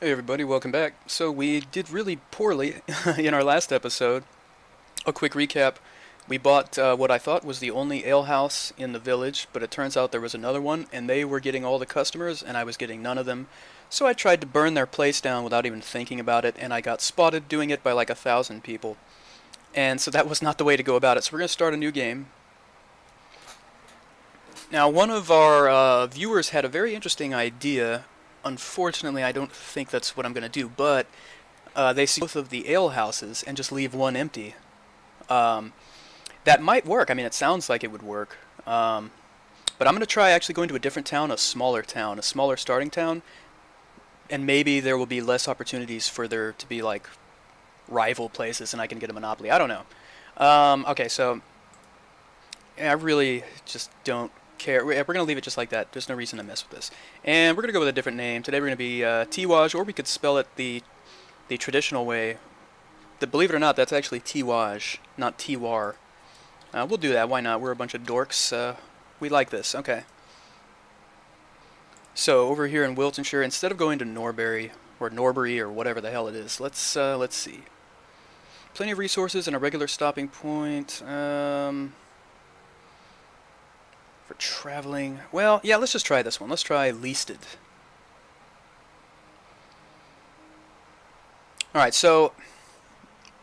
Hey everybody, welcome back. So we did really poorly in our last episode. A quick recap. We bought what I thought was the only alehouse in the village, but it turns out there was another one, and they were getting all the customers, and I was getting none of them. So I tried to burn their place down without even thinking about it, and I got spotted doing it by like 1,000 people. And so that was not the way to go about it, so we're going to start a new game. Now, one of our viewers had a very interesting idea. Unfortunately, I don't think that's what I'm going to do, but they see both of the ale houses and just leave one empty. Um, that might work. I mean, it sounds like it would work. But I'm going to try actually going to a different town, a smaller starting town, and maybe there will be less opportunities for there to be like rival places and I can get a monopoly. I don't know. Okay, so I really just don't care. We're going to leave it just like that. There's no reason to mess with this. And we're going to go with a different name. Today we're going to be Tiwaj, or we could spell it the traditional way. Believe it or not, that's actually Tiwaj, not Tiwar. We'll do that. Why not? We're a bunch of dorks. We like this. Okay. So over here in Wiltonshire, instead of going to Norbury or Norbury or whatever the hell it is, let's see. Plenty of resources and a regular stopping point. For traveling, well, yeah, let's just try this one. Let's try Leasted. Alright, so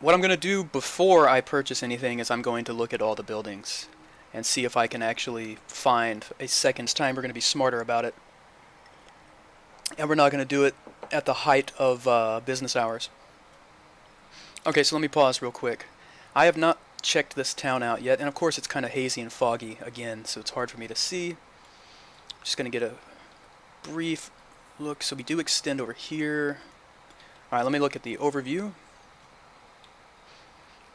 what I'm going to do before I purchase anything is I'm going to look at all the buildings and see if I can actually find a second's time. We're going to be smarter about it. And we're not going to do it at the height of business hours. Okay, so let me pause real quick. I have not checked this town out yet, and of course it's kind of hazy and foggy again, so it's hard for me to see. Just going to get a brief look. So we do extend over here. Alright, let me look at the overview.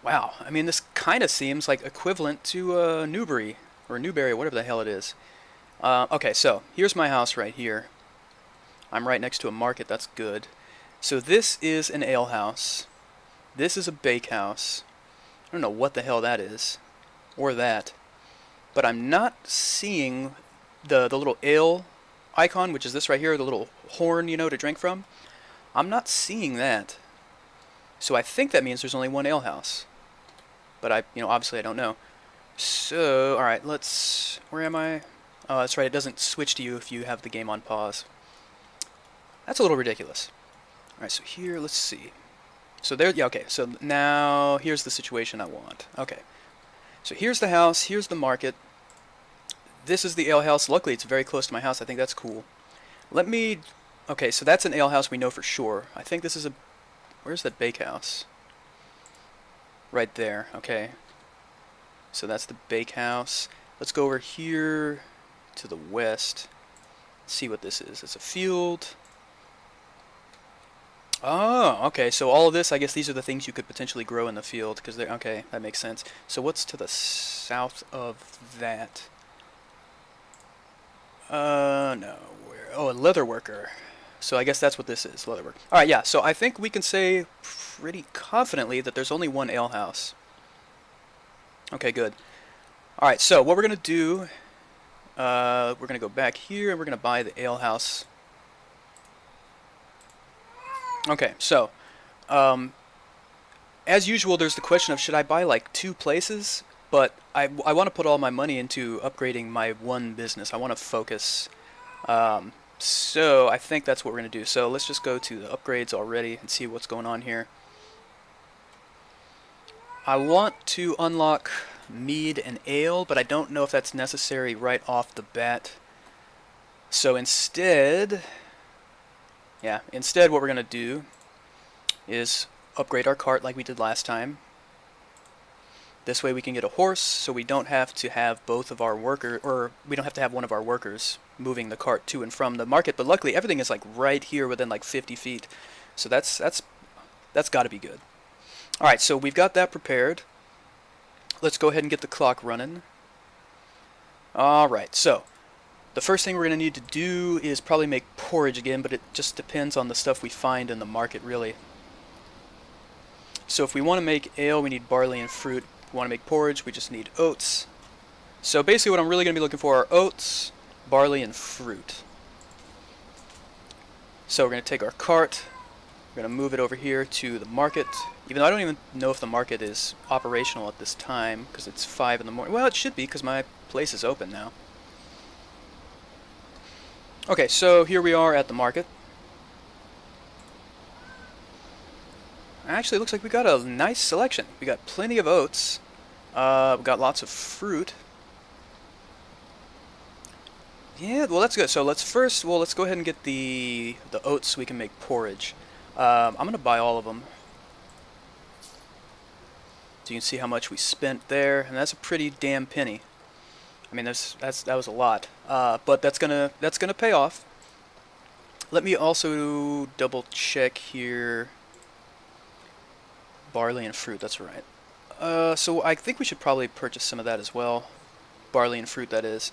Wow, I mean, this kind of seems like equivalent to Newbury, or Newberry, whatever the hell it is. Okay, so here's my house right here. I'm right next to a market, that's good. So this is an alehouse. This is a bakehouse. I don't know what the hell that is, or that, but I'm not seeing the little ale icon, which is this right here, the little horn, you know, to drink from. I'm not seeing that. So I think that means there's only one alehouse. But obviously I don't know. So, alright, where am I? Oh, that's right, it doesn't switch to you if you have the game on pause. That's a little ridiculous. Alright, so here, let's see. So there, yeah, okay, so now here's the situation I want. Okay, so here's the house, here's the market. This is the alehouse. Luckily, it's very close to my house. I think that's cool. Okay, so that's an alehouse we know for sure. I think this is where's that bakehouse? Right there, okay. So that's the bakehouse. Let's go over here to the west. See what this is. It's a field. Oh, okay, so all of this, I guess these are the things you could potentially grow in the field, because they're, okay, that makes sense. So what's to the south of that? No, where? Oh, a leather worker. So I guess that's what this is, leather work. Alright, yeah, so I think we can say pretty confidently that there's only one alehouse. Okay, good. Alright, so what we're going to do, we're going to go back here, and we're going to buy the alehouse. Okay, so, as usual, there's the question of should I buy like two places? But I want to put all my money into upgrading my one business. I want to focus. So I think that's what we're going to do. So let's just go to the upgrades already and see what's going on here. I want to unlock mead and ale, but I don't know if that's necessary right off the bat. So instead what we're going to do is upgrade our cart like we did last time. This way we can get a horse, so we don't have to have both of our we don't have to have one of our workers moving the cart to and from the market. But luckily everything is like right here within like 50 feet. So that's got to be good. Alright, so we've got that prepared. Let's go ahead and get the clock running. Alright, so the first thing we're going to need to do is probably make porridge again, but it just depends on the stuff we find in the market, really. So if we want to make ale, we need barley and fruit. If we want to make porridge, we just need oats. So basically what I'm really going to be looking for are oats, barley, and fruit. So we're going to take our cart, we're going to move it over here to the market, even though I don't even know if the market is operational at this time, because it's 5 in the morning. Well, it should be, because my place is open now. Okay, so here we are at the market. Actually, it looks like we got a nice selection. We got plenty of oats. We got lots of fruit. Yeah, well, that's good. So let's go ahead and get the oats so we can make porridge. I'm gonna buy all of them. So you can see how much we spent there, and that's a pretty damn penny. I mean, that was a lot, but that's gonna pay off. Let me also double check here. Barley and fruit, that's right. So I think we should probably purchase some of that as well. Barley and fruit, that is.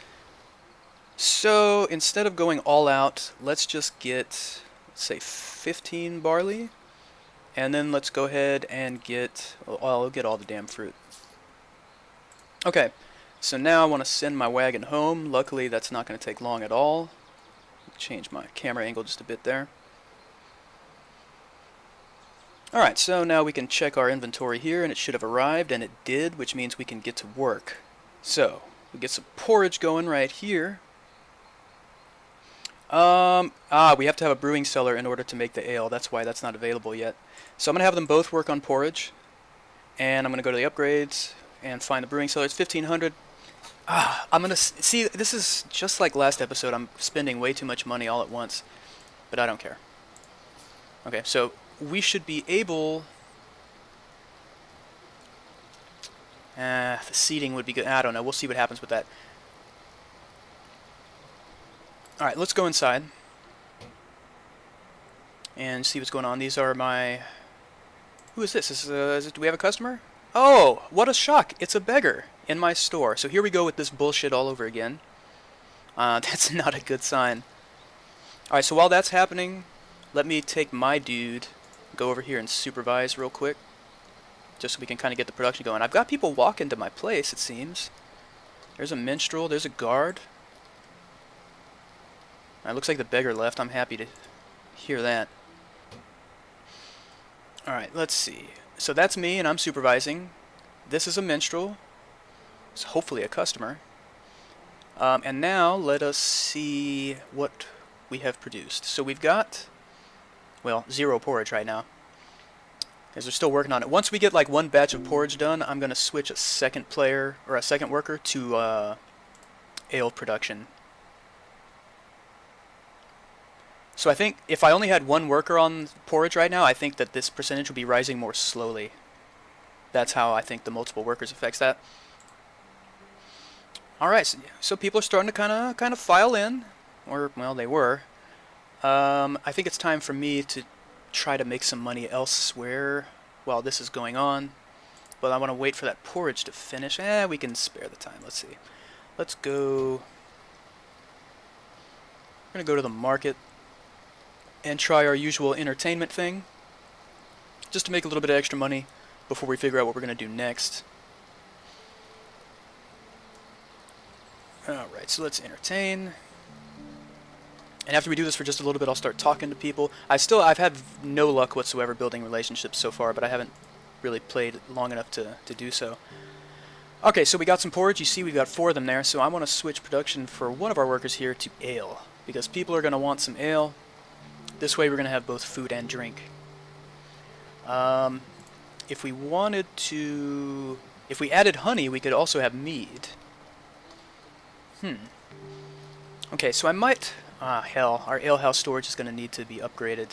So instead of going all out, let's just get, let's say, 15 barley. And then let's go ahead and get, well, I'll get all the damn fruit. Okay, so now I want to send my wagon home. Luckily, that's not going to take long at all. Change my camera angle just a bit there. Alright, so now we can check our inventory here, and it should have arrived, and it did, which means we can get to work. So, we get some porridge going right here. We have to have a brewing cellar in order to make the ale. That's why that's not available yet. So I'm going to have them both work on porridge, and I'm going to go to the upgrades and find the brewing cellar. It's 1500. I'm going to see, this is just like last episode. I'm spending way too much money all at once, but I don't care. Okay, so we should be able... the seating would be good. I don't know. We'll see what happens with that. Alright, let's go inside and see what's going on. These are my... Who is this? Do we have a customer? Oh, what a shock. It's a beggar in my store. So here we go with this bullshit all over again. That's not a good sign. Alright, so while that's happening, let me take my dude, go over here and supervise real quick, just so we can kind of get the production going. I've got people walk into my place, it seems. There's a minstrel, there's a guard. It looks like the beggar left. I'm happy to hear that. Alright, let's see. So that's me, and I'm supervising. This is a minstrel. It's hopefully a customer. And now, let us see what we have produced. So we've got, well, 0 porridge right now, because they're still working on it. Once we get like one batch of porridge done, I'm going to switch a second player, or a second worker, to ale production. So I think if I only had one worker on porridge right now, I think that this percentage would be rising more slowly. That's how I think the multiple workers affects that. Alright, so people are starting to kind of file in. Or, well, they were. I think it's time for me to try to make some money elsewhere while this is going on. But I want to wait for that porridge to finish. We can spare the time. Let's see. Let's go... We're going to go to the market and try our usual entertainment thing, just to make a little bit of extra money before we figure out what we're going to do next. Alright, so let's entertain. And after we do this for just a little bit, I'll start talking to people. I've had no luck whatsoever building relationships so far, but I haven't really played long enough to do so. Okay, so we got some porridge. You see we've got 4 of them there, so I want to switch production for one of our workers here to ale, because people are going to want some ale. This way we're going to have both food and drink. If we wanted to... If we added honey, we could also have mead. Okay, so I might... hell, our alehouse storage is going to need to be upgraded.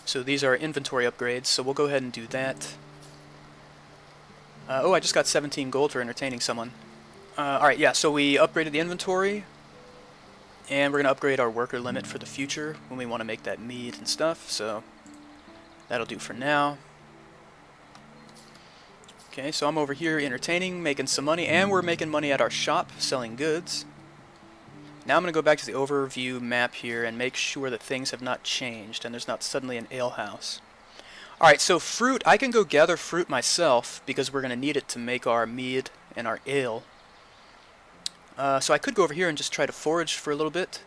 So these are inventory upgrades, so we'll go ahead and do that. Oh, I just got 17 gold for entertaining someone. Alright, yeah, so we upgraded the inventory. And we're going to upgrade our worker limit for the future when we want to make that mead and stuff, so that'll do for now. Okay, so I'm over here entertaining, making some money, and we're making money at our shop, selling goods. Now I'm going to go back to the overview map here and make sure that things have not changed and there's not suddenly an alehouse. Alright, so fruit, I can go gather fruit myself because we're going to need it to make our mead and our ale. So I could go over here and just try to forage for a little bit.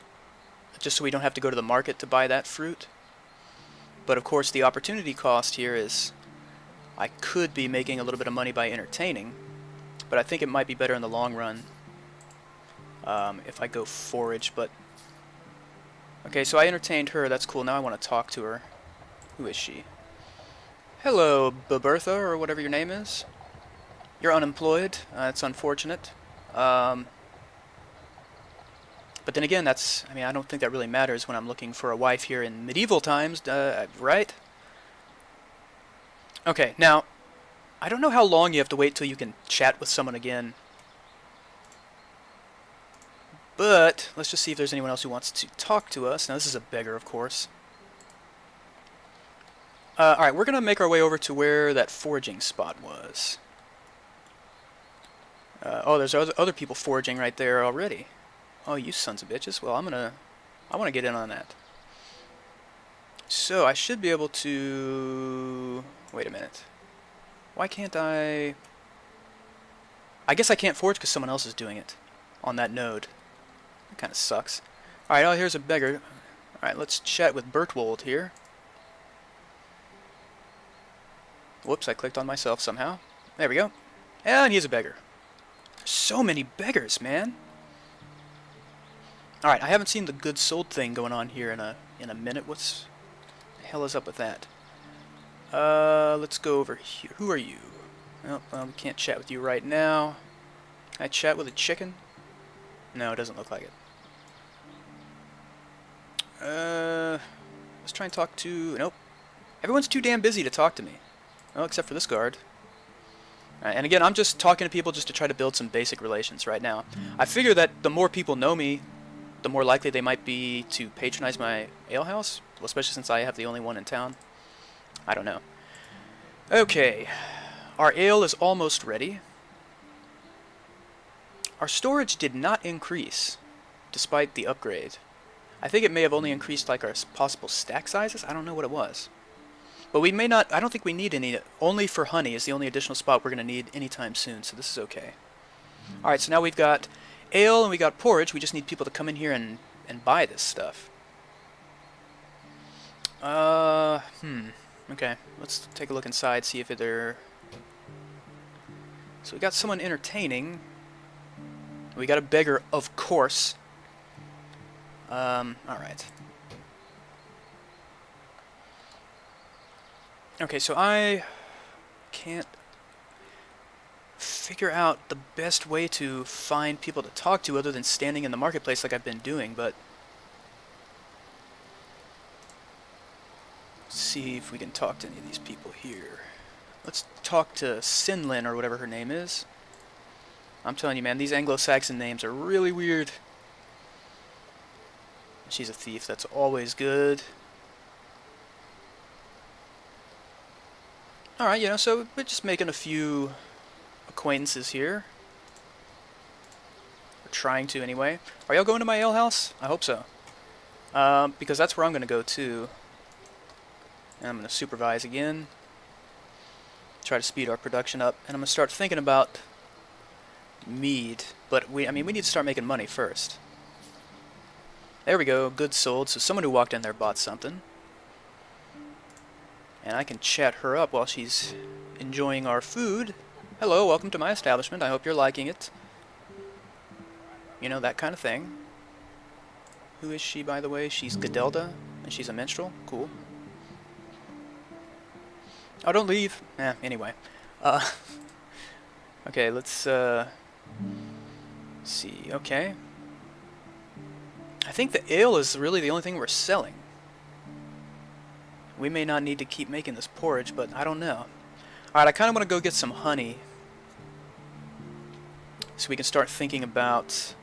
just so we don't have to go to the market to buy that fruit. But of course the opportunity cost here is I could be making a little bit of money by entertaining, but I think it might be better in the long run if I go forage. But okay, so I entertained her, that's cool. Now I want to talk to her. Who is she? Hello, Bertha, or whatever your name is. You're unemployed. It's unfortunate. But then again, I mean, I don't think that really matters when I'm looking for a wife here in medieval times, right? Okay, now, I don't know how long you have to wait till you can chat with someone again. But, let's just see if there's anyone else who wants to talk to us. Now, this is a beggar, of course. Alright, we're going to make our way over to where that foraging spot was. Oh, there's other people foraging right there already. Oh, you sons of bitches. Well, I want to get in on that. So, I should be able to... Wait a minute. Why can't I... I guess I can't forage because someone else is doing it on that node. That kind of sucks. Alright, oh, here's a beggar. Alright, let's chat with Bertwold here. Whoops, I clicked on myself somehow. There we go. And he's a beggar. So many beggars, man. Alright, I haven't seen the good sold thing going on here in a minute. What the hell is up with that? Let's go over here. Who are you? Well, we can't chat with you right now. Can I chat with a chicken? No, it doesn't look like it. Let's try and talk to... Nope. Everyone's too damn busy to talk to me. Well, except for this guard. And again, I'm just talking to people just to try to build some basic relations right now. I figure that the more people know me, the more likely they might be to patronize my alehouse. Well, especially since I have the only one in town. I don't know. Okay. Our ale is almost ready. Our storage did not increase, despite the upgrade. I think it may have only increased like our possible stack sizes. I don't know what it was. But we may not, I don't think we need any, only for honey is the only additional spot we're going to need anytime soon, so this is okay. Alright, so now we've got ale and we got porridge. We just need people to come in here and buy this stuff. Okay, let's take a look inside, see if they're... So we got someone entertaining. We got a beggar, of course. Alright. Okay, so I can't figure out the best way to find people to talk to other than standing in the marketplace like I've been doing, but... Let's see if we can talk to any of these people here. Let's talk to Sinlin, or whatever her name is. I'm telling you, man, these Anglo-Saxon names are really weird. She's a thief, that's always good. Alright, you know, so we're just making a few acquaintances here. We're trying to, anyway. Are y'all going to my alehouse? I hope so. Because that's where I'm going to go, too. And I'm going to supervise again. Try to speed our production up. And I'm going to start thinking about mead. But, we need to start making money first. There we go, goods sold. So someone who walked in there bought something. And I can chat her up while she's enjoying our food. Hello, welcome to my establishment. I hope you're liking it. You know, that kind of thing. Who is she, by the way? She's Gadelda, and she's a minstrel. Cool. Oh, don't leave. Anyway. Okay, let's see. Okay. I think the ale is really the only thing we're selling. We may not need to keep making this porridge, but I don't know. Alright, I kind of want to go get some honey. So we can start thinking about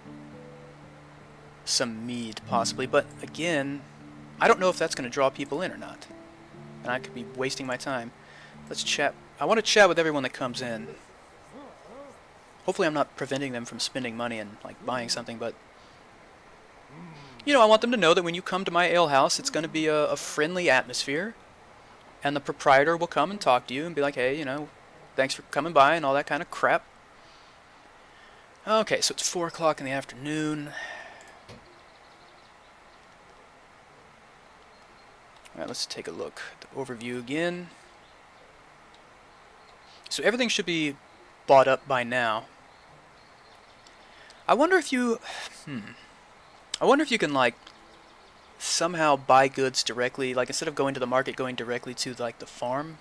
some mead, possibly. But, again, I don't know if that's going to draw people in or not. And I could be wasting my time. Let's chat. I want to chat with everyone that comes in. Hopefully I'm not preventing them from spending money and, like, buying something, but... You know, I want them to know that when you come to my alehouse, it's going to be a friendly atmosphere. And the proprietor will come and talk to you and be like, hey, you know, thanks for coming by and all that kind of crap. Okay, so it's 4 o'clock in the afternoon. Alright, let's take a look at the overview again. So everything should be bought up by now. I wonder if you... I wonder if you can, like, somehow buy goods directly, like, instead of going to the market, going directly to, like, the farm.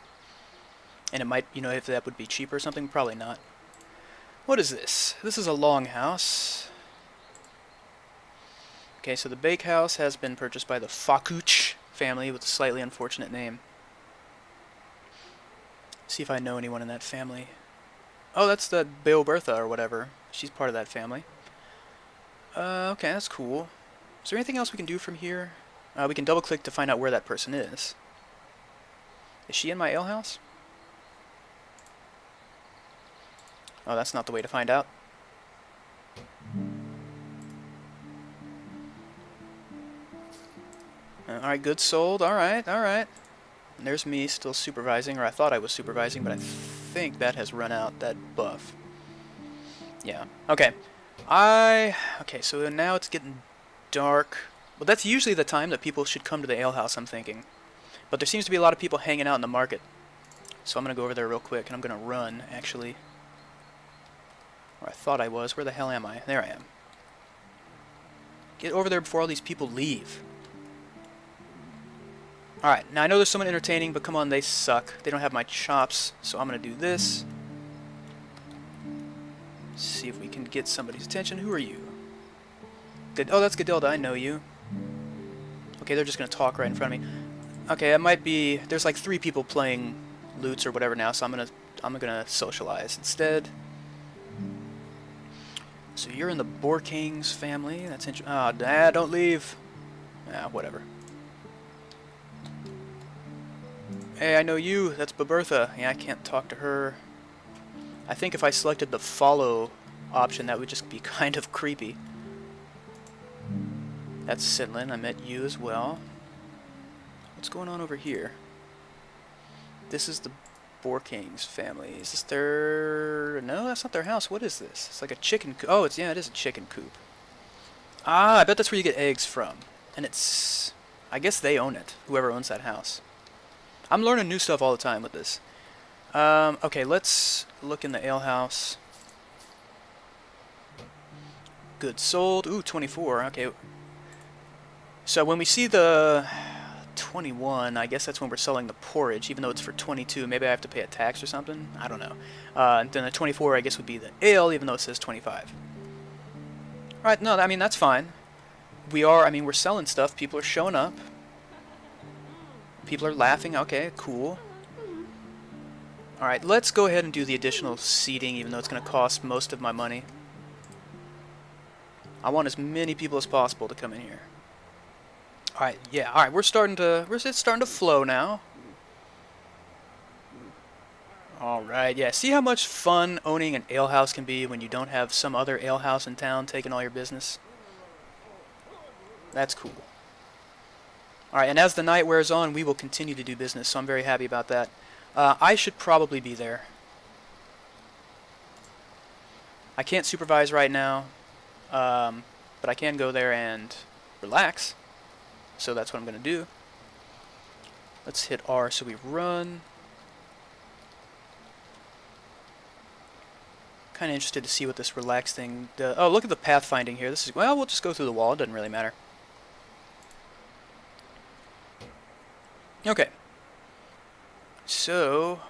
And it might, you know, if that would be cheaper or something. Probably not. What is this? This is a longhouse. Okay, so the bakehouse has been purchased by the Fakuch family with a slightly unfortunate name. See if I know anyone in that family. Oh, that's the Beobertha or whatever. She's part of that family. Okay, that's cool. Is there anything else we can do from here? We can double click to find out where that person is. Is she in my alehouse? Oh, that's not the way to find out. Alright, goods sold. Alright, alright. And there's me still supervising, or I thought I was supervising, but I think that has run out, that buff. Yeah, okay. Okay, so now it's getting dark. Well, that's usually the time that people should come to the alehouse, I'm thinking. But there seems to be a lot of people hanging out in the market. So I'm going to go over there real quick, and I'm going to run, actually. Or I thought I was. Where the hell am I? There I am. Get over there before all these people leave. Alright, now I know there's someone entertaining, but come on, they suck. They don't have my chops, so I'm going to do this. See if we can get somebody's attention. Who are you? Oh, that's Gadilda. I know you. Okay, they're just going to talk right in front of me. Okay, it might be... There's like 3 people playing loots or whatever now, so I'm gonna socialize instead. So you're in the Borkings family. That's interesting. Ah, Dad, don't leave. Ah, whatever. Hey, I know you. That's Babertha. Yeah, I can't talk to her. I think if I selected the follow option, that would just be kind of creepy. That's Sidlin. I met you as well. What's going on over here? This is the Borkings family. Is this their... No, that's not their house. What is this? It's like a chicken coop. Oh, yeah, it is a chicken coop. Ah, I bet that's where you get eggs from. And it's... I guess they own it. Whoever owns that house. I'm learning new stuff all the time with this. Okay, let's look in the alehouse. Goods sold. Ooh, 24. Okay. So when we see the 21, I guess that's when we're selling the porridge, even though it's for 22. Maybe I have to pay a tax or something? I don't know. And then the 24, I guess, would be the ale, even though it says 25. Alright, no, I mean, that's fine. We're selling stuff. People are showing up. People are laughing. Okay, cool. Alright, let's go ahead and do the additional seating, even though it's going to cost most of my money. I want as many people as possible to come in here. Alright, yeah, alright, it's starting to flow now. Alright, yeah, see how much fun owning an alehouse can be when you don't have some other alehouse in town taking all your business? That's cool. Alright, and as the night wears on, we will continue to do business, so I'm very happy about that. I should probably be there. I can't supervise right now, but I can go there and relax. So that's what I'm going to do. Let's hit R so we run. Kind of interested to see what this relax thing does. Oh, look at the pathfinding here. This is, well, we'll just go through the wall. It doesn't really matter. Okay. So,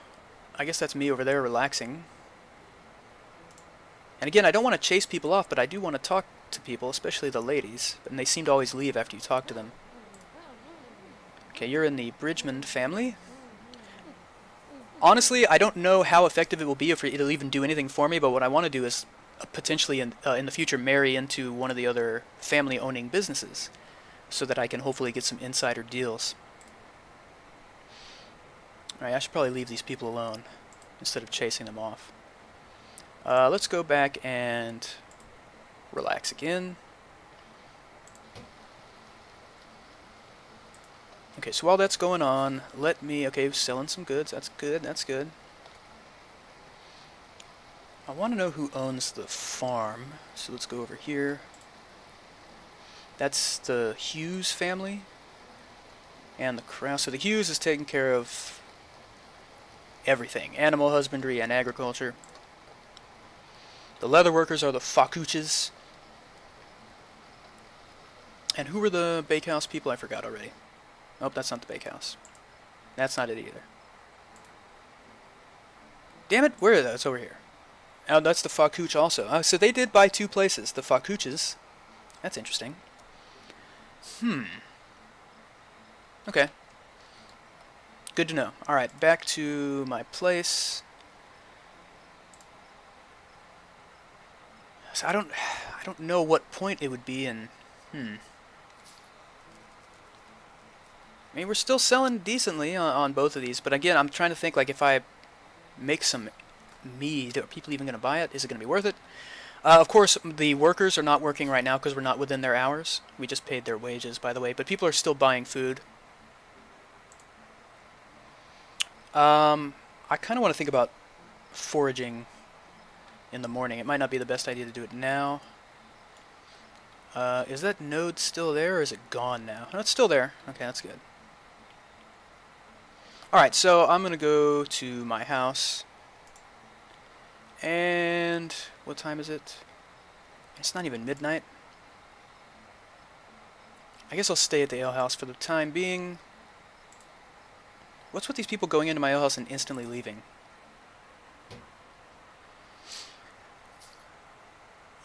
I guess that's me over there relaxing. And again, I don't want to chase people off, but I do want to talk to people, especially the ladies. And they seem to always leave after you talk to them. Okay, you're in the Bridgman family. Honestly, I don't know how effective it will be if it'll even do anything for me, but what I want to do is potentially in the future marry into one of the other family-owning businesses so that I can hopefully get some insider deals. Alright, I should probably leave these people alone instead of chasing them off. Let's go back and relax again. Okay, so while that's going on, let me... Okay, selling some goods. That's good, that's good. I want to know who owns the farm, so let's go over here. That's the Hughes family. and the crow. So the Hughes is taking care of everything. Animal husbandry and agriculture. The leather workers are the Fakuches. And who were the bakehouse people? I forgot already. Nope, that's not the bakehouse. That's not it either. Damn it, where is that? It's over here. Oh, that's the Fakuch also. Oh, so they did buy 2 places. The Fakuches. That's interesting. Okay. Good to know. Alright, back to my place. So I don't know what point it would be in. I mean, we're still selling decently on both of these, but again, I'm trying to think, like, if I make some mead, are people even going to buy it? Is it going to be worth it? Of course, the workers are not working right now because we're not within their hours. We just paid their wages, by the way, but people are still buying food. I kind of want to think about foraging in the morning. It might not be the best idea to do it now. Is that node still there, or is it gone now? No, it's still there. Okay, that's good. Alright, so I'm going to go to my house. And what time is it? It's not even midnight. I guess I'll stay at the alehouse for the time being. What's with these people going into my alehouse and instantly leaving?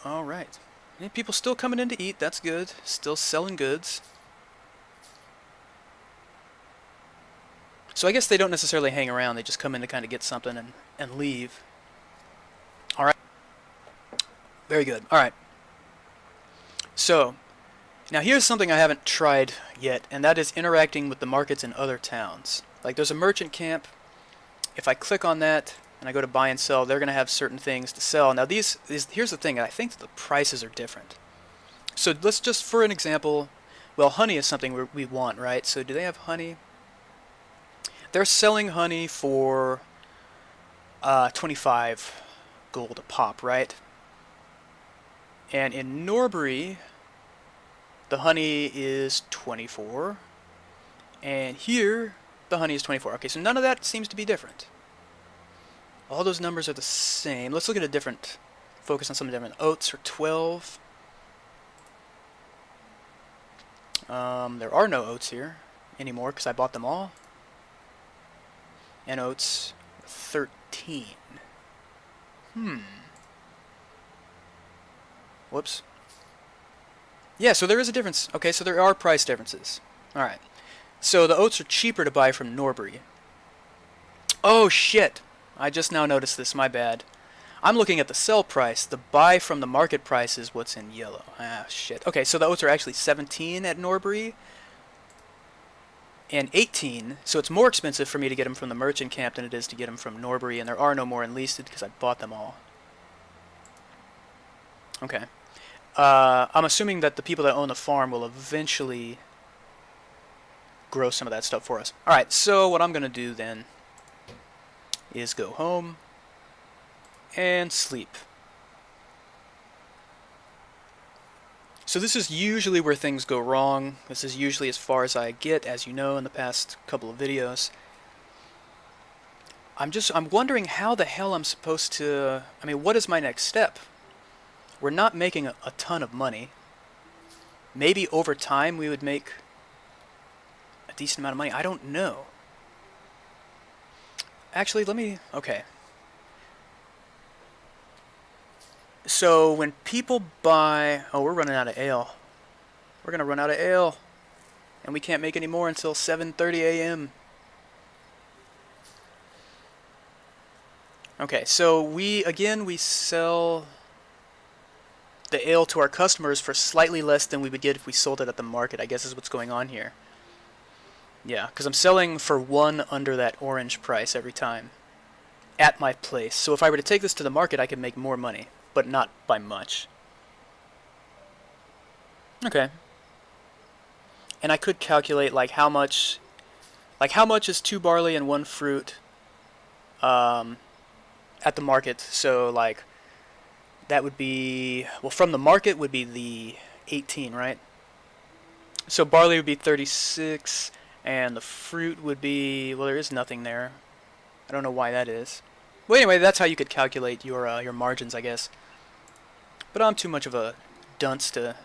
Alright. People still coming in to eat, that's good. Still selling goods. So I guess they don't necessarily hang around, they just come in to kind of get something and leave. Alright. Very good. Alright. So, now here's something I haven't tried yet, and that is interacting with the markets in other towns. Like, there's a merchant camp. If I click on that and I go to buy and sell, they're going to have certain things to sell. Now here's the thing, I think that the prices are different. So let's just, for an example, well, honey is something we want, right? So do they have honey? They're selling honey for 25 gold a pop, right? And in Norbury, the honey is 24. And here, the honey is 24. Okay, so none of that seems to be different. All those numbers are the same. Let's look at a different, focus on something different. Oats are 12. There are no oats here anymore because I bought them all. And oats 13. Whoops. Yeah, so there is a difference. Okay, so there are price differences. Alright. So the oats are cheaper to buy from Norbury. Oh, shit. I just now noticed this. My bad. I'm looking at the sell price. The buy from the market price is what's in yellow. Ah, shit. Okay, so the oats are actually 17 at Norbury. And 18, so it's more expensive for me to get them from the merchant camp than it is to get them from Norbury, and there are no more enlisted because I bought them all. Okay. I'm assuming that the people that own the farm will eventually grow some of that stuff for us. Alright, so what I'm going to do then is go home and sleep. So this is usually where things go wrong. This is usually as far as I get, as you know, in the past couple of videos. I'm wondering how the hell I'm supposed to... I mean, what is my next step? We're not making a ton of money. Maybe over time we would make a decent amount of money. I don't know. Actually, let me... Okay. So when people buy... Oh, we're running out of ale. We're going to run out of ale. And we can't make any more until 7:30 a.m. Okay, so we sell the ale to our customers for slightly less than we would get if we sold it at the market, I guess is what's going on here. Yeah, because I'm selling for 1 under that orange price every time at my place. So if I were to take this to the market, I could make more money, but not by much. Okay. And I could calculate like how much is 2 barley and 1 fruit at the market. So like that would be, well, from the market would be the 18, right? So barley would be 36 And the fruit would be, well, there is nothing there. I don't know why that is. Well, anyway, that's how you could calculate your margins, I guess. But I'm too much of a dunce to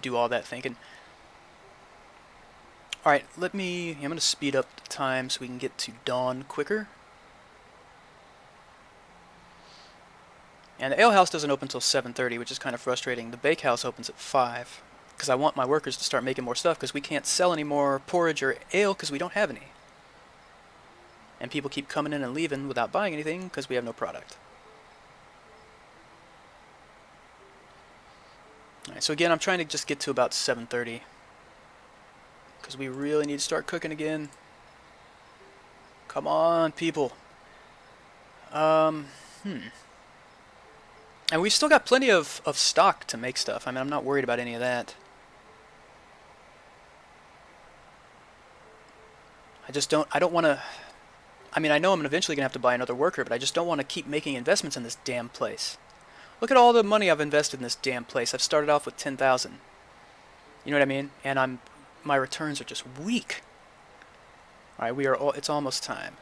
do all that thinking. Alright, I'm going to speed up the time so we can get to dawn quicker. And the alehouse doesn't open until 7:30, which is kind of frustrating. The bakehouse opens at 5, because I want my workers to start making more stuff, because we can't sell any more porridge or ale because we don't have any. And people keep coming in and leaving without buying anything because we have no product. Alright, so again, I'm trying to just get to about 7:30, because we really need to start cooking again. Come on, people. And we've still got plenty of stock to make stuff. I mean, I'm not worried about any of that. I don't want to... I mean, I know I'm eventually going to have to buy another worker, but I just don't want to keep making investments in this damn place. Look at all the money I've invested in this damn place. I've started off with 10,000. You know what I mean? And my returns are just weak. Alright, it's almost time.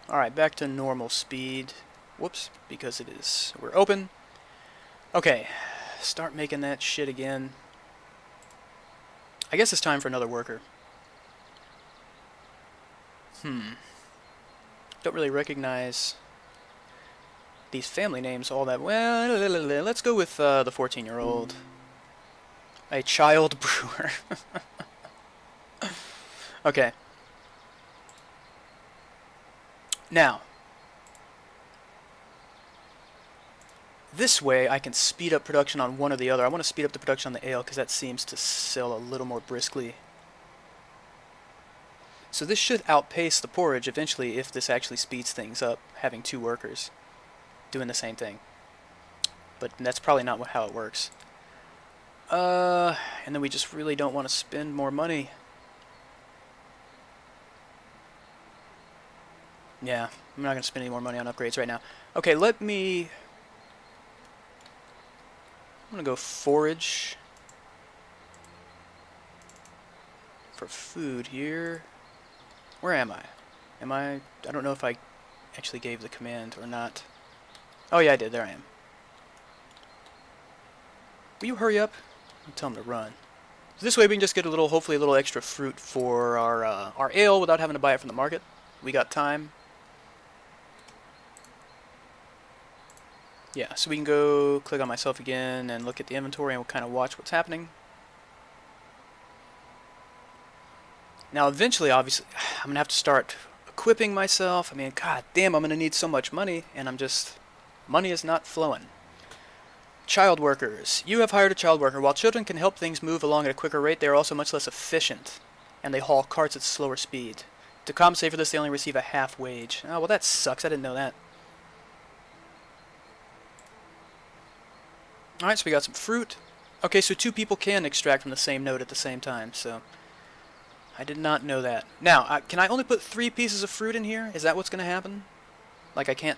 Alright, back to normal speed. Whoops, because we're open. Okay, start making that shit again. I guess it's time for another worker. Don't really recognize these family names all that well. Let's go with the 14-year-old. A child brewer. Okay. Now, this way I can speed up production on one or the other. I want to speed up the production on the ale because that seems to sell a little more briskly. So this should outpace the porridge eventually if this actually speeds things up, having 2 workers doing the same thing. But that's probably not how it works. And then we just really don't want to spend more money. Yeah, I'm not going to spend any more money on upgrades right now. Okay, I'm going to go forage for food here. Where am I? I don't know if I actually gave the command or not. Oh yeah, I did. There I am. Will you hurry up? I'll tell him to run. So this way we can just get hopefully a little extra fruit for our ale without having to buy it from the market. We got time. Yeah, so we can go click on myself again and look at the inventory and we'll kind of watch what's happening. Now eventually, obviously, I'm going to have to start equipping myself. I mean, god damn, I'm going to need so much money, and money is not flowing. Child workers. You have hired a child worker. While children can help things move along at a quicker rate, they are also much less efficient, and they haul carts at slower speed. To compensate for this, they only receive a half wage. Oh, well that sucks. I didn't know that. Alright, so we got some fruit. Okay, so 2 people can extract from the same node at the same time, so... I did not know that. Now, can I only put 3 pieces of fruit in here? Is that what's going to happen? Like I can't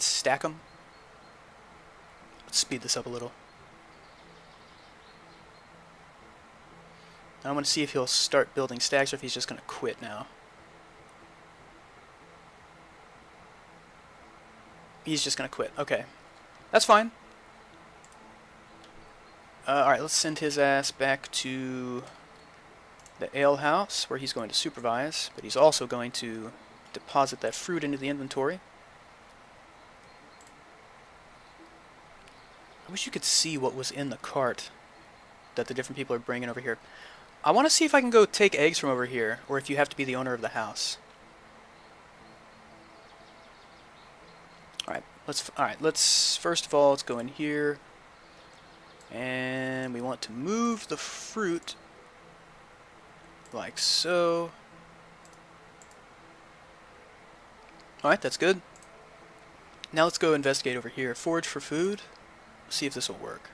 stack them? Let's speed this up a little. I want to see if he'll start building stacks or if he's just going to quit now. He's just going to quit. Okay. That's fine. Alright, let's send his ass back to the alehouse, where he's going to supervise, but he's also going to deposit that fruit into the inventory. I wish you could see what was in the cart that the different people are bringing over here. I want to see if I can go take eggs from over here, or if you have to be the owner of the house. Alright, let's first of all, let's go in here, and we want to move the fruit like so. Alright, that's good. Now let's go investigate over here. Forage for food. See if this will work.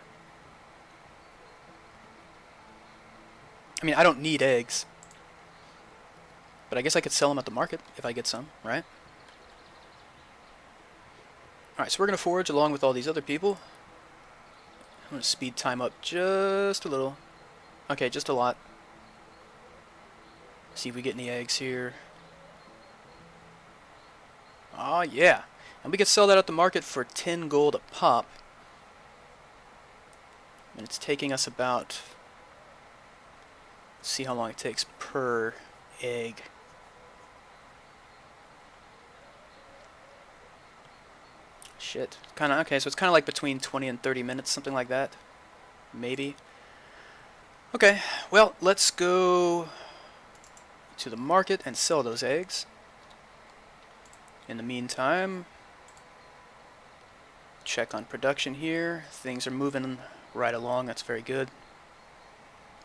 I mean, I don't need eggs, but I guess I could sell them at the market if I get some, right? Alright, so we're going to forage along with all these other people. I'm gonna speed time up just a little. Okay, just a lot. See if we get any eggs here. Oh yeah, and we could sell that at the market for 10 gold a pop. And it's taking us about, let's see how long it takes per egg. Shit. Kinda, okay, so it's kinda like between 20 and 30 minutes, something like that. Maybe. Okay, well, let's go to the market and sell those eggs. In the meantime, check on production here. Things are moving right along, that's very good.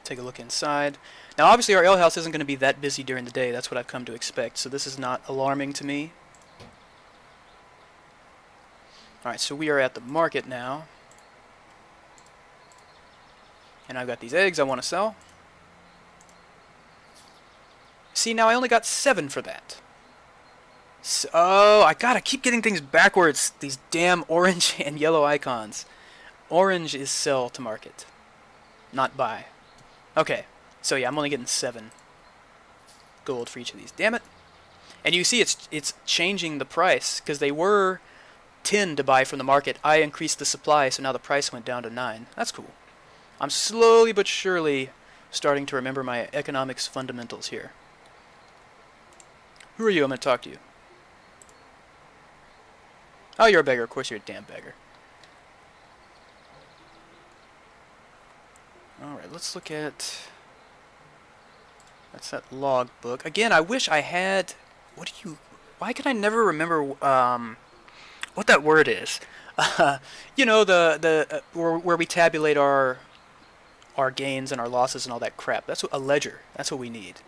Take a look inside. Now obviously our alehouse isn't going to be that busy during the day, that's what I've come to expect, so this is not alarming to me. Alright, so we are at the market now. And I've got these eggs I want to sell. See, now I only got 7 for that. So, oh, I gotta keep getting things backwards. These damn orange and yellow icons. Orange is sell to market, not buy. Okay, so yeah, I'm only getting 7 gold for each of these. Damn it. And you see it's changing the price, because they were 10 to buy from the market. I increased the supply, so now the price went down to 9. That's cool. I'm slowly but surely starting to remember my economics fundamentals here. Who are you? I'm going to talk to you. Oh, you're a beggar. Of course you're a damn beggar. Alright, let's look at... That's that log book. Again, I wish I had... What do you... Why can I never remember what that word is? You know, where we tabulate our gains and our losses and all that crap. That's a ledger. That's what we need.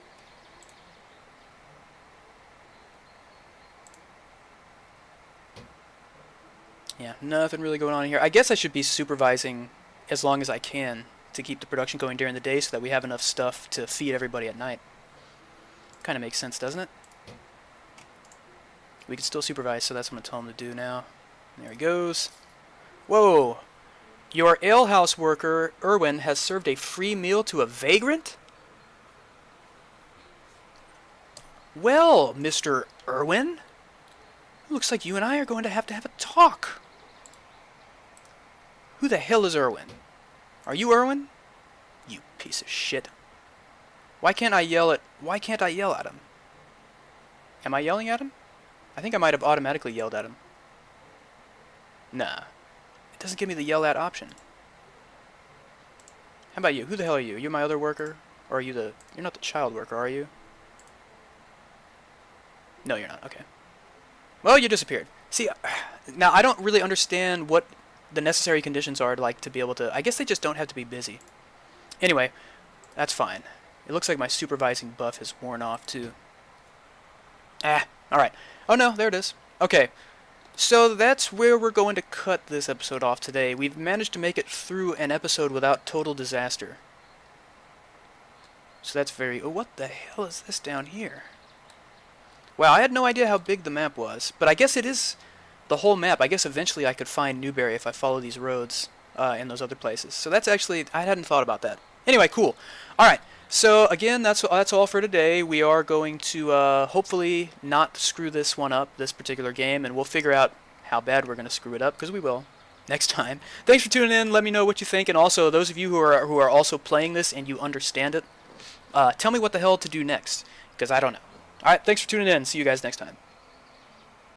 Yeah, nothing really going on here. I guess I should be supervising as long as I can to keep the production going during the day so that we have enough stuff to feed everybody at night. Kind of makes sense, doesn't it? We can still supervise, so that's what I'm going to tell him to do now. There he goes. Whoa! Your alehouse worker, Erwin, has served a free meal to a vagrant? Well, Mr. Erwin, looks like you and I are going to have a talk. Who the hell is Erwin? Are you Erwin? You piece of shit. Why can't I yell at him? Am I yelling at him? I think I might have automatically yelled at him. Nah. It doesn't give me the yell at option. How about you? Who the hell are you? You're my other worker? Or are you the... You're not the child worker, are you? No, you're not. Okay. Well, you disappeared. See, now I don't really understand what the necessary conditions are to be able to... I guess they just don't have to be busy. Anyway, that's fine. It looks like my supervising buff has worn off, too. Alright. Oh no, there it is. Okay. So that's where we're going to cut this episode off today. We've managed to make it through an episode without total disaster. So that's very... Oh, what the hell is this down here? Wow, I had no idea how big the map was. But I guess it is the whole map. I guess eventually I could find Newberry if I follow these roads in those other places. So that's actually... I hadn't thought about that. Anyway, cool. Alright. So again, that's all for today. We are going to hopefully not screw this one up, this particular game, and we'll figure out how bad we're going to screw it up, because we will next time. Thanks for tuning in. Let me know what you think, and also those of you who are also playing this and you understand it, tell me what the hell to do next, because I don't know. All right, thanks for tuning in. See you guys next time.